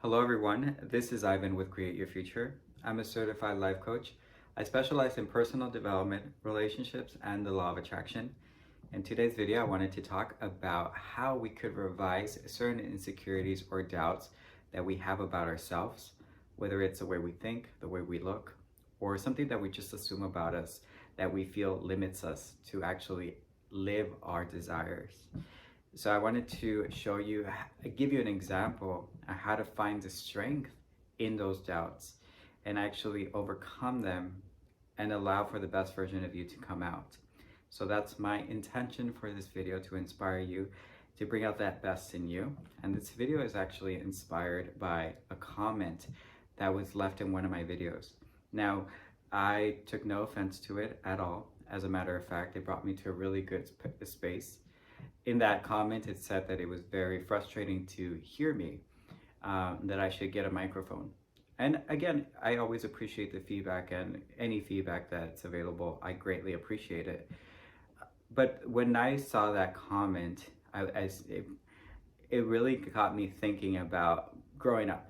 Hello everyone, this is Ivan with Create Your Future. I'm a certified life coach. I specialize in personal development, relationships, and the law of attraction. In today's video, I wanted to talk about how we could revise certain insecurities or doubts that we have about ourselves, whether it's the way we think, the way we look, or something that we just assume about us that we feel limits us to actually live our desires. So I wanted to show you, give you an example of how to find the strength in those doubts and actually overcome them and allow for the best version of you to come out. So that's my intention for this video, to inspire you to bring out that best in you. And this video is actually inspired by a comment that was left in one of my videos. Now, I took no offense to it at all. As a matter of fact, it brought me to a really good space. In that comment, it said that it was very frustrating to hear me, that I should get a microphone. And again, I always appreciate the feedback, and any feedback that's available, I greatly appreciate it. But when I saw that comment, it really got me thinking about growing up.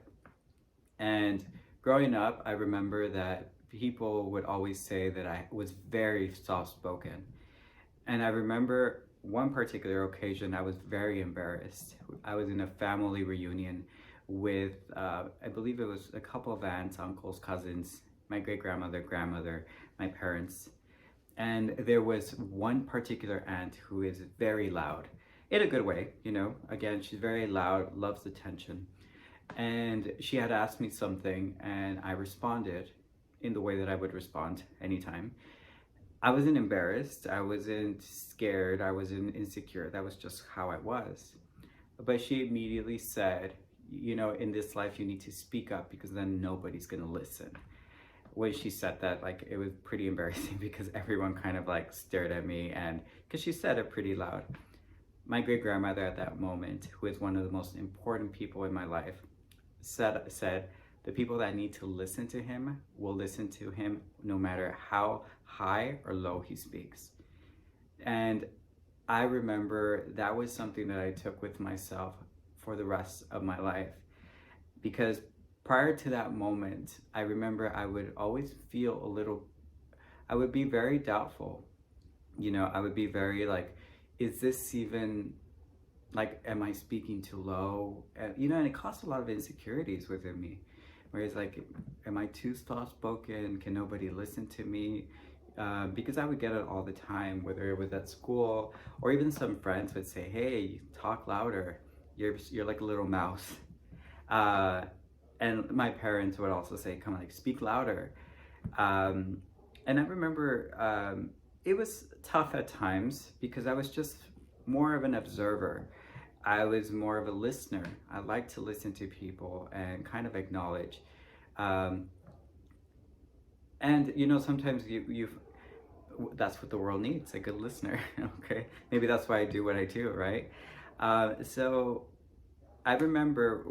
And growing up, I remember that people would always say that I was very soft-spoken. And I remember one particular occasion, I was very embarrassed. I was in a family reunion with, I believe it was a couple of aunts, uncles, cousins, my great-grandmother, grandmother, my parents. And there was one particular aunt who is very loud, in a good way, you know. Again, she's very loud, loves attention. And she had asked me something, and I responded in the way that I would respond anytime. I wasn't embarrassed, I wasn't scared, I wasn't insecure. That was just how I was. But she immediately said, you know, in this life you need to speak up because then nobody's gonna listen. When she said that, like, it was pretty embarrassing because everyone kind of like stared at me, and because she said it pretty loud. My great-grandmother at that moment, who is one of the most important people in my life, said, the people that need to listen to him will listen to him no matter how high or low he speaks. And I remember that was something that I took with myself for the rest of my life. Because prior to that moment, I remember I would always feel I would be very doubtful. You know, I would be very like, is this even, like, am I speaking too low? You know, and it caused a lot of insecurities within me. Where it's like, am I too soft-spoken? Can nobody listen to me? Because I would get it all the time, whether it was at school or even some friends would say, hey, talk louder. You're like a little mouse. And my parents would also say, come on, like, speak louder. And I remember it was tough at times because I was just more of an observer. I was more of a listener. I like to listen to people and kind of acknowledge. And you know, sometimes that's what the world needs, a good listener. Okay, maybe that's why I do what I do, right? So I remember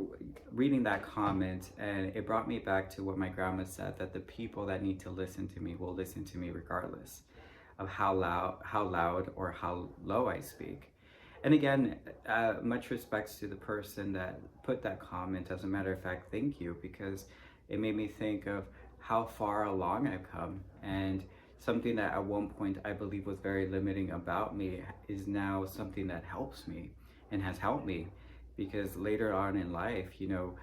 reading that comment, and it brought me back to what my grandma said, that the people that need to listen to me will listen to me regardless of how loud or how low I speak. And again, much respects to the person that put that comment. As a matter of fact, thank you, because it made me think of how far along I've come. And something that at one point I believe was very limiting about me is now something that helps me and has helped me. Because later on in life, you know,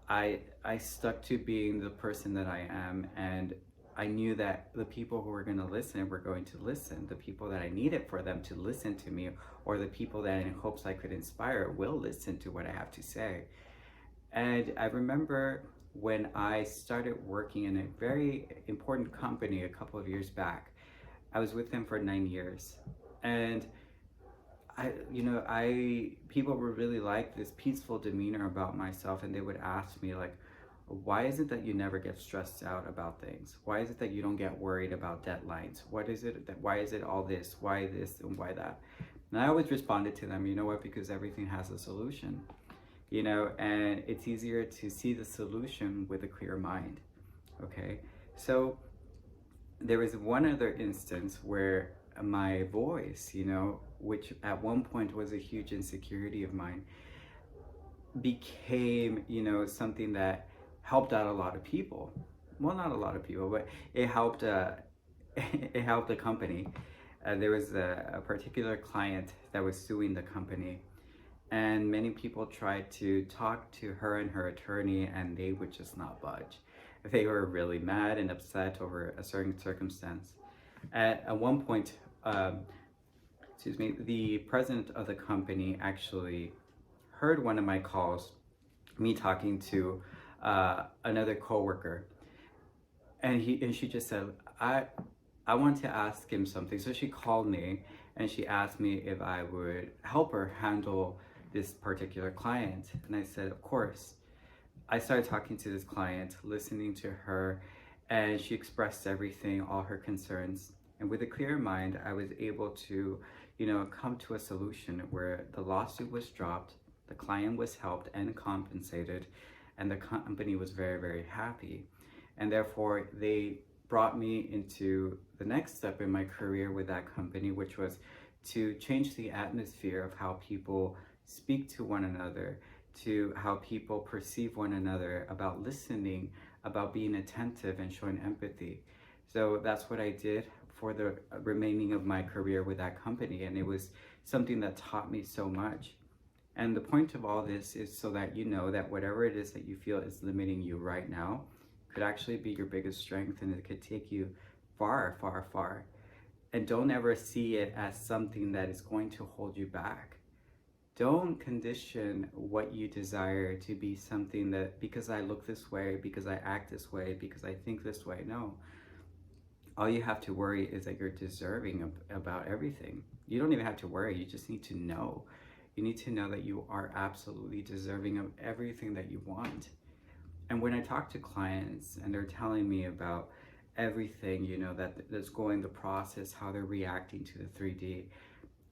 I stuck to being the person that I am, and I knew that the people who were going to listen were going to listen. The people that I needed for them to listen to me, or the people that in hopes I could inspire, will listen to what I have to say. And I remember when I started working in a very important company a couple of years back. I was with them for 9 years. And people were really like this peaceful demeanor about myself, and they would ask me, like, why is it that you never get stressed out about things? Why is it that you don't get worried about deadlines? Why is it all this? Why this and why that? And I always responded to them, you know what, because everything has a solution, you know, and it's easier to see the solution with a clear mind, okay? So there was one other instance where my voice, you know, which at one point was a huge insecurity of mine, became, something that helped out a lot of people. Well, not a lot of people, but it helped. It helped the company. There was a particular client that was suing the company, and many people tried to talk to her and her attorney, and they would just not budge. They were really mad and upset over a certain circumstance. At one point, the president of the company actually heard one of my calls, me talking to another coworker, and she just said, I want to ask him something. So she called me and she asked me if I would help her handle this particular client, and I said, of course. I started talking to this client, listening to her, and she expressed everything, all her concerns. And with a clear mind, I was able to, come to a solution where the lawsuit was dropped, the client was helped and compensated, and the company was very, very happy. And therefore, they brought me into the next step in my career with that company, which was to change the atmosphere of how people speak to one another, to how people perceive one another, about listening, about being attentive and showing empathy. So that's what I did for the remaining of my career with that company, and it was something that taught me so much. And the point of all this is so that you know that whatever it is that you feel is limiting you right now could actually be your biggest strength, and it could take you far, far, far. And don't ever see it as something that is going to hold you back. Don't condition what you desire to be something that, because I look this way, because I act this way, because I think this way. No. All you have to worry is that you're deserving about everything. You don't even have to worry. You just need to know. You need to know that you are absolutely deserving of everything that you want. And when I talk to clients and they're telling me about everything, that's going the process, how they're reacting to the 3D,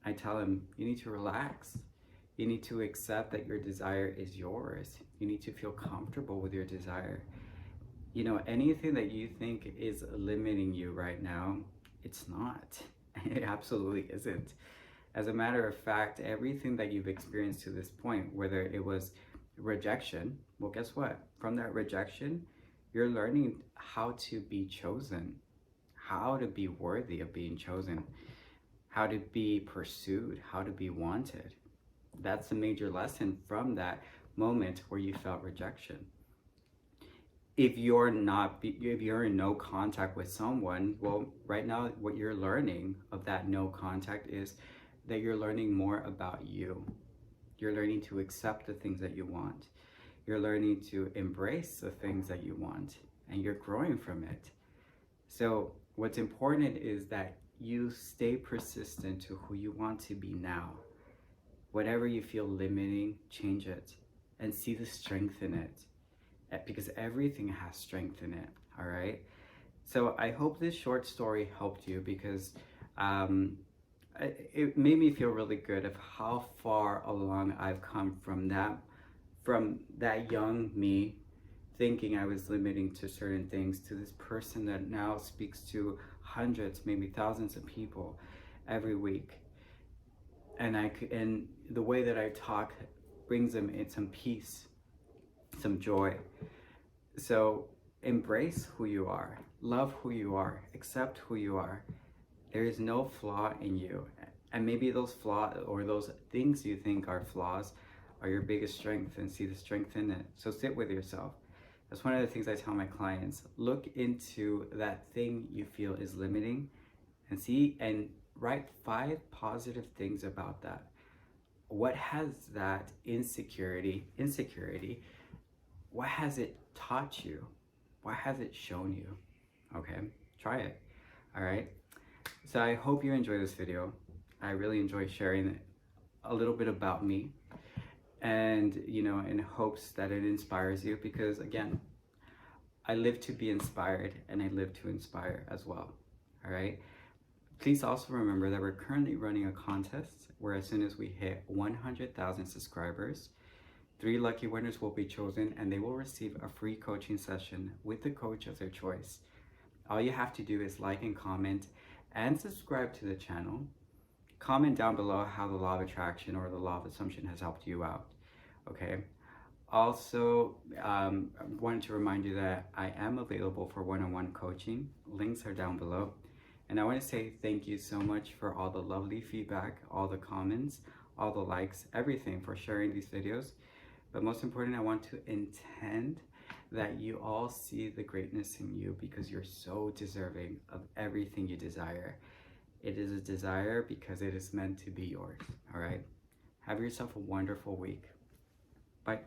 I tell them, you need to relax. You need to accept that your desire is yours. You need to feel comfortable with your desire. Anything that you think is limiting you right now, it's not. It absolutely isn't. As a matter of fact, everything that you've experienced to this point, whether it was rejection, well, guess what? From that rejection, you're learning how to be chosen, how to be worthy of being chosen, how to be pursued, how to be wanted. That's a major lesson from that moment where you felt rejection. If you're in no contact with someone, well, right now what you're learning of that no contact is that you're learning more about you. You're learning to accept the things that you want. You're learning to embrace the things that you want, and you're growing from it. So what's important is that you stay persistent to who you want to be now. Whatever you feel limiting, change it and see the strength in it, because everything has strength in it, all right? So I hope this short story helped you, because it made me feel really good of how far along I've come from that young me thinking I was limiting to certain things, to this person that now speaks to hundreds, maybe thousands of people every week. And the way that I talk brings them in some peace, some joy. So embrace who you are, love who you are, accept who you are. There is no flaw in you. And maybe those flaws or those things you think are flaws are your biggest strength, and see the strength in it. So sit with yourself. That's one of the things I tell my clients. Look into that thing you feel is limiting and write 5 positive things about that. What has that insecurity, what has it taught you? What has it shown you? Okay, try it, all right? So I hope you enjoy this video. I really enjoy sharing a little bit about me, and in hopes that it inspires you, because again, I live to be inspired and I live to inspire as well, all right? Please also remember that we're currently running a contest where as soon as we hit 100,000 subscribers, 3 lucky winners will be chosen, and they will receive a free coaching session with the coach of their choice. All you have to do is like and comment and subscribe to the channel. Comment down below how the law of attraction or the law of assumption has helped you out, okay? Also, I wanted to remind you that I am available for one-on-one coaching. Links are down below. And I want to say thank you so much for all the lovely feedback, all the comments, all the likes, everything, for sharing these videos. But most important, I want to intend that you all see the greatness in you, because you're so deserving of everything you desire. It is a desire because it is meant to be yours, all right? Have yourself a wonderful week. Bye.